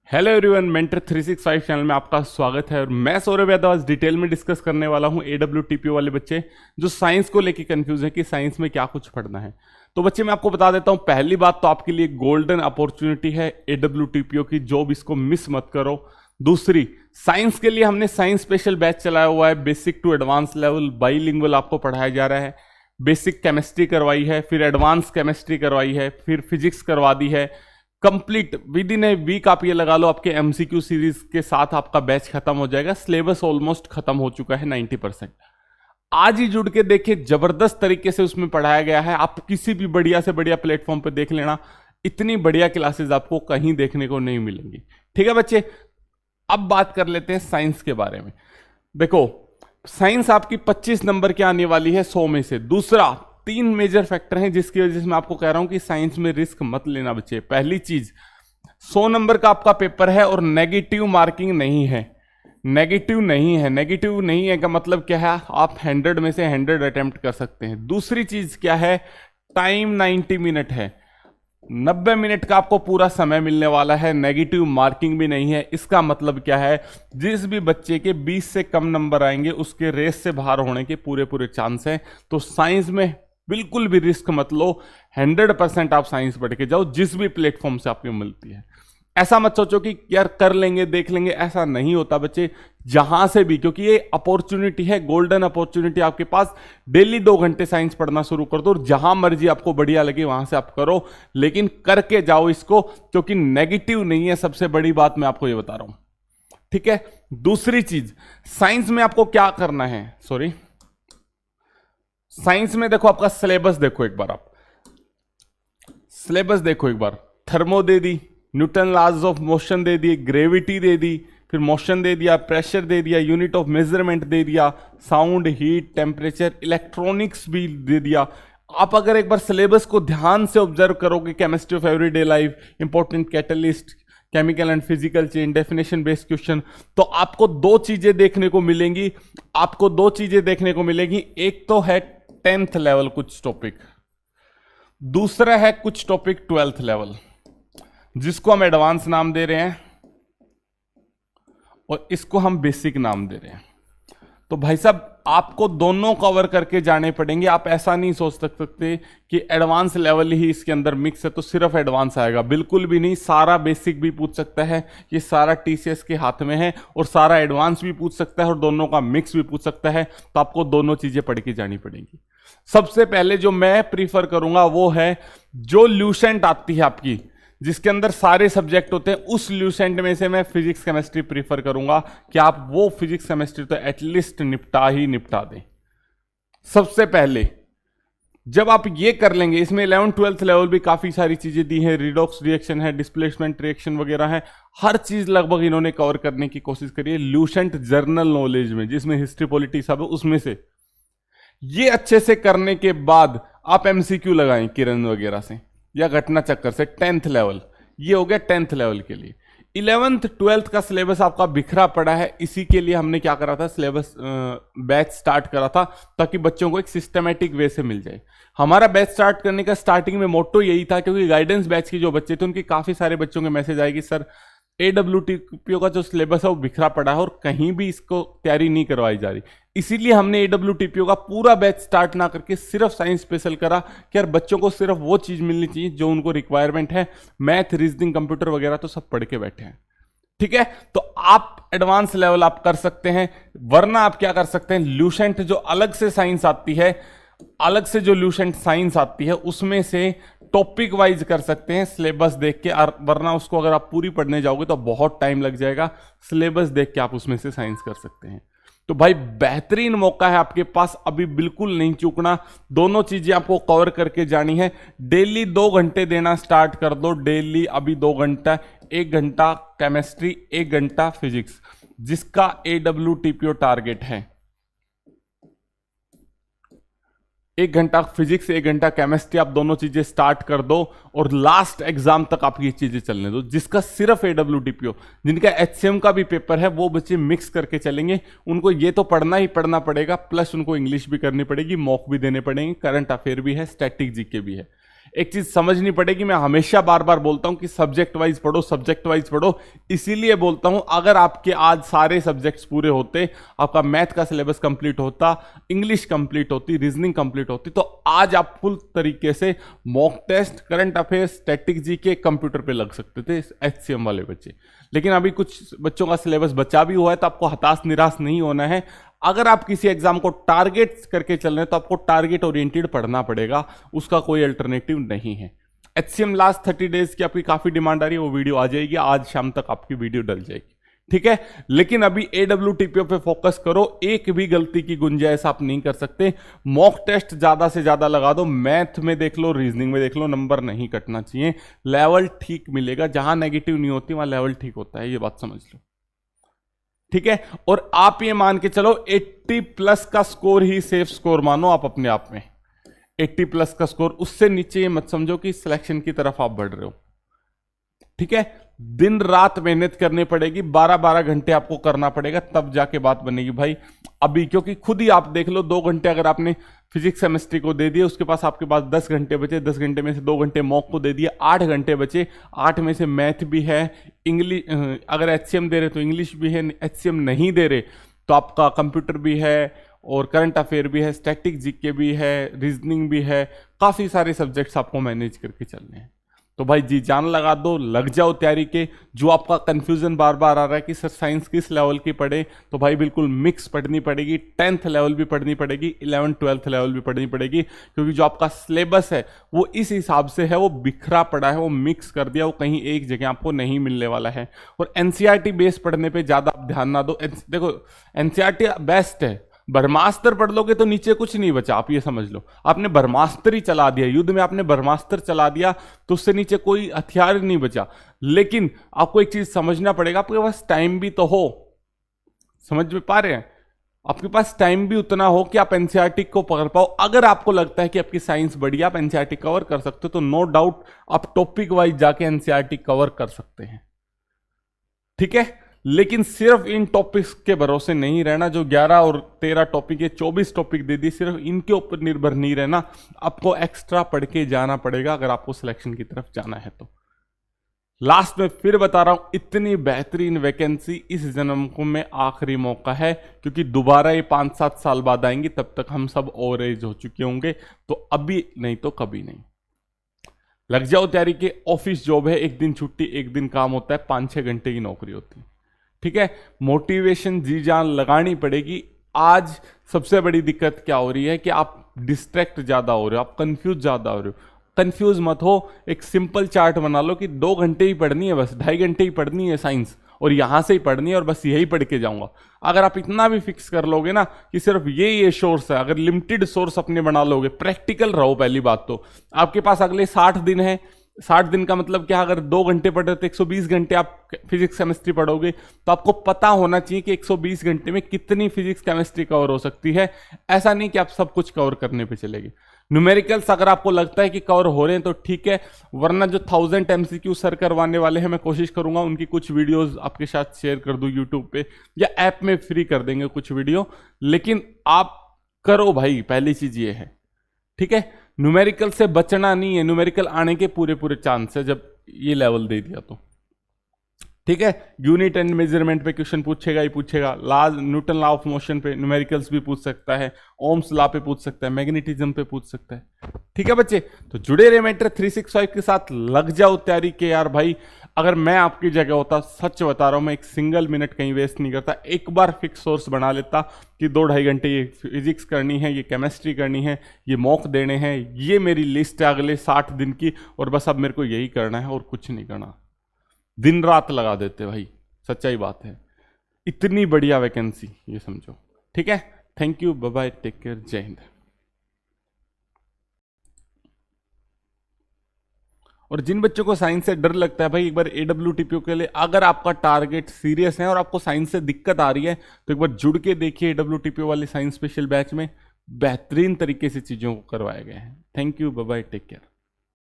Hello everyone, mentor 365 channel में आपका स्वागत है। और मैं सौरभ यादव आज डिटेल में डिस्कस करने वाला हूं AWTPO वाले बच्चे जो साइंस को लेके कंफ्यूज है कि साइंस में क्या कुछ पढ़ना है। तो बच्चे मैं आपको बता देता हूं, पहली बात तो आपके लिए गोल्डन अपॉर्चुनिटी है AWTPO की जॉब, इसको मिस मत करो। दूसरी, साइंस के लिए हमने साइंस स्पेशल बैच चलाया हुआ है, basic to advance level bilingual आपको पढ़ाया जा रहा है। बेसिक केमिस्ट्री करवाई है, फिर एडवांस केमिस्ट्री करवाई है, फिर फिजिक्स करवा दी है। Complete within a week आप ये लगा लो, आपके MCQ सीरीज के साथ आपका बैच खत्म हो जाएगा। सिलेबस ऑलमोस्ट खत्म हो चुका है 90%। आज ही जुड़ के देखिए, जबरदस्त तरीके से उसमें पढ़ाया गया है। आप किसी भी बढ़िया से बढ़िया प्लेटफॉर्म पे देख लेना, इतनी बढ़िया क्लासेस आपको कहीं देखने को नहीं मिलेंगी। ठीक है बच्चे, अब बात कर लेते हैं साइंस के बारे में। देखो, साइंस आपकी 25 नंबर की आने वाली है 100 में से। दूसरा, 3 मेजर फैक्टर हैं जिसकी वजह से मैं आपको कह रहा हूं कि साइंस में रिस्क मत लेना बच्चे। पहली चीज, 100 नंबर का आपका पेपर है और नेगेटिव मार्किंग नहीं है। नेगेटिव नहीं है का मतलब क्या है? आप 100 में से 100 अटेम्प्ट कर सकते हैं। दूसरी चीज क्या है? टाइम 90 मिनट है, 90 मिनट का आपको पूरा समय मिलने वाला है। नेगेटिव मार्किंग भी नहीं है। इसका मतलब क्या है? जिस भी बच्चे के 20 से कम नंबर आएंगे उसके रेस से बाहर होने के पूरे चांस हैं। तो साइंस में बिल्कुल भी रिस्क मत लो, 100% आप साइंस पढ़ के जाओ जिस भी प्लेटफॉर्म से आपको मिलती है। ऐसा मत सोचो कि यार कर लेंगे देख लेंगे, ऐसा नहीं होता बच्चे। जहां से भी, क्योंकि ये अपॉर्चुनिटी है, गोल्डन अपॉर्चुनिटी आपके पास। डेली 2 घंटे साइंस पढ़ना शुरू कर दो और जहां मर्जी आपको बढ़िया लगे वहां से आप करो, लेकिन करके जाओ इसको, क्योंकि नेगेटिव नहीं है। सबसे बड़ी बात मैं आपको ये बता रहा हूं, ठीक है। दूसरी चीज, साइंस में आपको क्या करना है, साइंस में देखो, आपका सिलेबस देखो एक बार, आप सिलेबस देखो एक बार। थर्मो दे दी, न्यूटन लॉज ऑफ मोशन दे दिए, ग्रेविटी दे दी, फिर मोशन दे दिया, प्रेशर दे दिया, यूनिट ऑफ मेजरमेंट दे दिया, साउंड, हीट, टेम्परेचर, इलेक्ट्रॉनिक्स भी दे दिया। आप अगर एक बार सिलेबस को ध्यान से ऑब्जर्व करोगे, chemistry of everyday life, important catalyst, chemical and physical chain, definition based question, तो आपको 2 चीजें देखने को मिलेंगी। एक तो है 10th लेवल कुछ टॉपिक, दूसरा है कुछ टॉपिक 12th लेवल, जिसको हम एडवांस नाम दे रहे हैं और इसको हम बेसिक नाम दे रहे हैं। तो भाई साहब, आपको दोनों कवर करके जाने पड़ेंगे। आप ऐसा नहीं सोच सकते कि एडवांस लेवल ही इसके अंदर मिक्स है तो सिर्फ एडवांस आएगा, बिल्कुल भी नहीं। सारा बेसिक भी पूछ सकता है, ये सारा TCS के हाथ में है, और सारा एडवांस भी पूछ सकता है और दोनों का मिक्स भी पूछ सकता है। तो आपको दोनों चीजें पढ़ के जानी पड़ेंगी। सबसे पहले जो मैं प्रीफर करूंगा वो है जो ल्यूसेंट आती है आपकी, जिसके अंदर सारे सब्जेक्ट होते हैं, उस ल्यूसेंट में से मैं फिजिक्स केमिस्ट्री प्रीफर करूंगा कि आप वो फिजिक्स केमिस्ट्री तो एटलीस्ट निपटा दें। सबसे पहले जब आप ये कर लेंगे, इसमें 11th 12th लेवल भी काफी सारी चीजें दी हैं, रिडॉक्स रिएक्शन है, डिस्प्लेसमेंट रिएक्शन वगैरह है, हर चीज लगभग इन्होंने कवर करने की कोशिश करी है। ल्यूसेंट जर्नल नॉलेज में, जिसमें हिस्ट्री पॉलिटी सब है, उसमें से ये अच्छे से करने के बाद आप MCQ लगाएं किरण वगैरह से या घटना चक्कर से। 10th लेवल ये हो गया 10th लेवल के लिए। 11th 12th का सिलेबस आपका बिखरा पड़ा है, इसी के लिए हमने क्या करा था, सिलेबस बैच स्टार्ट करा था ताकि बच्चों को एक सिस्टमेटिक वे से मिल जाए। हमारा बैच स्टार्ट करने का स्टार्टिंग में मोटो यही था, क्योंकि गाइडेंस बैच की जो बच्चे थे उनके काफी सारे बच्चों के मैसेज आए कि सर AWTPO का जो सिलेबस है वो बिखरा पड़ा है और कहीं भी इसको तैयारी नहीं करवाई जा रही। इसीलिए हमने AWTPO का पूरा बैच स्टार्ट ना करके सिर्फ साइंस स्पेशल करा कि यार बच्चों को सिर्फ वो चीज मिलनी चाहिए जो उनको रिक्वायरमेंट है। मैथ, रीजनिंग, कंप्यूटर वगैरह तो सब पढ़ के बैठे हैं, ठीक है। तो आप एडवांस लेवल आप कर सकते हैं, वरना आप क्या कर सकते हैं, ल्यूसेंट जो अलग से साइंस आती है, उसमें से टॉपिक वाइज कर सकते हैं सिलेबस देख के। वरना उसको अगर आप पूरी पढ़ने जाओगे तो बहुत टाइम लग जाएगा। सिलेबस देख के आप उसमें से साइंस कर सकते हैं। तो भाई बेहतरीन मौका है आपके पास, अभी बिल्कुल नहीं चूकना। दोनों चीजें आपको कवर करके जानी है। डेली 2 घंटे देना स्टार्ट कर दो, डेली अभी 2 घंटा, 1 घंटा केमिस्ट्री, 1 घंटा फिजिक्स, जिसका AWTPO टारगेट है। 1 घंटा फिजिक्स, 1 घंटा केमिस्ट्री, आप दोनों चीजें स्टार्ट कर दो और लास्ट एग्जाम तक आप ये चीजें चलने दो। जिसका सिर्फ AWTPO, जिनका HCM का भी पेपर है, वो बच्चे मिक्स करके चलेंगे। उनको ये तो पढ़ना ही पढ़ना पड़ेगा, प्लस उनको इंग्लिश भी करनी पड़ेगी, मॉक भी देने पड़ेंगे, करंट अफेयर भी है, स्टैटिक जीके भी है। एक चीज समझनी पड़ेगी, मैं हमेशा बार बार बोलता हूं कि सब्जेक्ट वाइज पढ़ो, सब्जेक्ट वाइज पढ़ो। इसीलिए बोलता हूं अगर आपके आज सारे सब्जेक्ट्स पूरे होते, आपका मैथ का सिलेबस कंप्लीट होता, इंग्लिश कंप्लीट होती, रीजनिंग कंप्लीट होती, तो आज आप फुल तरीके से mock test, current affairs, static GK computer पे लग सकते थे HCM वाले बच्चे। लेकिन अभी कुछ बच्चों का सिलेबस बचा भी हुआ है, तो आपको हताश निराश नहीं होना है। अगर आप किसी एग्जाम को टारगेट करके चल रहे हैं तो आपको टारगेट ओरिएंटेड पढ़ना पड़ेगा, उसका कोई अल्टरनेटिव नहीं है। HCM लास्ट 30 डेज की आपकी काफी डिमांड आ रही है, वो वीडियो आ जाएगी, आज शाम तक आपकी वीडियो डल जाएगी, ठीक है। लेकिन अभी AWTPO पे फोकस करो, एक भी गलती की गुंजाइश आप नहीं कर सकते। मॉक टेस्ट ज्यादा से ज्यादा लगा दो, मैथ में देख लो, रीजनिंग में देख लो, नंबर नहीं कटना चाहिए, लेवल ठीक मिलेगा। जहां नेगेटिव नहीं होती वहां लेवल ठीक होता है, ये बात समझ लो, ठीक है। और आप ये मान के चलो 80+ का स्कोर ही सेफ स्कोर मानो आप अपने आप में, 80+ का स्कोर, उससे नीचे ये मत समझो कि सिलेक्शन की तरफ आप बढ़ रहे हो, ठीक है। दिन रात मेहनत करनी पड़ेगी, 12-12 घंटे आपको करना पड़ेगा, तब जाके बात बनेगी भाई। अभी क्योंकि खुद ही आप देख लो, 2 घंटे अगर आपने फिजिक्स केमिस्ट्री को दे दिए, उसके पास आपके पास 10 घंटे बचे, 10 घंटे में से 2 घंटे मॉक को दे दिए, 8 घंटे बचे, 8 में से मैथ भी है, इंग्लिश अगर HCM दे रहे तो इंग्लिश भी है, HCM नहीं दे रहे तो आपका कंप्यूटर भी है, और करंट अफेयर भी है, स्टैटिक जीके भी है, रीजनिंग भी है, काफी सारे सब्जेक्ट्स आपको मैनेज करके चलने हैं। तो भाई जी जान लगा दो, लग जाओ तैयारी के। जो आपका कंफ्यूजन बार बार आ रहा है कि सर साइंस किस लेवल की पढ़े, तो भाई बिल्कुल मिक्स पढ़नी पड़ेगी, 10th लेवल भी पढ़नी पड़ेगी, 11th 12th लेवल भी पढ़नी पड़ेगी, क्योंकि जो आपका सिलेबस है वो इस हिसाब से है, वो बिखरा पड़ा है, वो मिक्स कर दिया, वो कहीं एक जगह आपको नहीं मिलने वाला है। और NCERT बेस पढ़ने पर ज्यादा आप ध्यान ना दो। देखो NCERT बेस्ट है, ब्रह्मास्त्र पढ़ लोगे तो नीचे कुछ नहीं बचा, आप ये समझ लो। आपने ब्रह्मास्त्र ही चला दिया, युद्ध में आपने ब्रह्मास्त्र चला दिया तो उससे नीचे कोई हथियार नहीं बचा। लेकिन आपको एक चीज समझना पड़ेगा, आपके पास टाइम भी तो हो, समझ में पा रहे हैं, आपके पास टाइम भी उतना हो कि आप NCERT को पकड़ पाओ। अगर आपको लगता है कि आपकी साइंस बढ़िया, आप NCERT कवर कर सकते हो, तो नो डाउट आप टॉपिक वाइज जाके NCERT कवर कर सकते हैं, ठीक है। लेकिन सिर्फ इन टॉपिक्स के भरोसे नहीं रहना, जो 11 और 13 टॉपिक है, 24 टॉपिक दे दी, सिर्फ इनके ऊपर निर्भर नहीं रहना, आपको एक्स्ट्रा पढ़ के जाना पड़ेगा अगर आपको सिलेक्शन की तरफ जाना है तो। लास्ट में फिर बता रहा हूं, इतनी बेहतरीन वैकेंसी इस जन्म को में आखिरी मौका है, क्योंकि दोबारा ये 5-7 साल बाद आएंगी, तब तक हम सब ओवर एज हो चुके होंगे, तो अभी नहीं तो कभी नहीं। लग जाओ तैयारी के। ऑफिस जॉब है, एक दिन छुट्टी एक दिन काम होता है, 5-6 घंटे की नौकरी होती है, ठीक है। मोटिवेशन जी जान लगानी पड़ेगी। आज सबसे बड़ी दिक्कत क्या हो रही है कि आप डिस्ट्रैक्ट ज्यादा हो रहे हो, आप कंफ्यूज ज्यादा हो रहे हो। कंफ्यूज मत हो, एक सिंपल चार्ट बना लो कि 2 घंटे ही पढ़नी है, बस 2.5 घंटे ही पढ़नी है साइंस, और यहां से ही पढ़नी है, और बस यही पढ़ के जाऊंगा। अगर आप इतना भी फिक्स कर लोगे ना कि सिर्फ ये सोर्स है, अगर लिमिटेड सोर्स अपने बना लोगे, प्रैक्टिकल रहो। पहली बात तो आपके पास अगले 60 दिन है, 60 दिन का मतलब क्या, अगर 2 घंटे पढ़ रहे तो 120 घंटे आप फिजिक्स केमिस्ट्री पढ़ोगे, तो आपको पता होना चाहिए कि 120 घंटे में कितनी फिजिक्स केमिस्ट्री कवर हो सकती है। ऐसा नहीं कि आप सब कुछ कवर करने पे चलेंगे। न्यूमेरिकल्स अगर आपको लगता है कि कवर हो रहे हैं तो ठीक है, वरना जो 1000 MCQ सर करवाने वाले हैं, मैं कोशिश करूंगा उनकी कुछ वीडियोस आपके साथ शेयर कर दूं यूट्यूब पे, या ऐप में फ्री कर देंगे कुछ वीडियो। लेकिन आप करो भाई, पहली चीज ये है, ठीक है। न्यूमेरिकल से बचना नहीं है, न्यूमेरिकल आने के पूरे चांस है जब ये लेवल दे दिया तो, ठीक है। यूनिट एंड मेजरमेंट पे क्वेश्चन पूछेगा ही पूछेगा, न्यूटन लॉ ऑफ मोशन पे न्यूमेरिकल्स भी पूछ सकता है, ओम्स लॉ पे पूछ सकता है, मैग्नेटिज्म पे पूछ सकता है, ठीक है बच्चे। तो जुड़े रहे मेट्रो 365 के साथ, लग जाओ तैयारी के यार भाई। अगर मैं आपकी जगह होता, सच बता रहा हूं, मैं एक सिंगल मिनट कहीं वेस्ट नहीं करता, एक बार फिक्स सोर्स बना लेता कि 2-2.5 घंटे ये फिजिक्स करनी है, ये केमिस्ट्री करनी है, ये मॉक देने हैं, ये मेरी लिस्ट है अगले 60 दिन की, और बस अब मेरे को यही करना है और कुछ नहीं करना। दिन रात लगा देते भाई, सच्चाई बात है। इतनी बढ़िया वैकेंसी, ये समझो, ठीक है। Thank you, bye bye, take care, जय हिंद। और जिन बच्चों को साइंस से डर लगता है भाई, एक बार AWTPO के लिए, अगर आपका टारगेट सीरियस है और आपको साइंस से दिक्कत आ रही है, तो एक बार जुड़ के देखिए AWTPO वाले साइंस स्पेशल बैच में, बेहतरीन तरीके से चीजों को करवाए गए हैं। Thank you, bye bye, take care.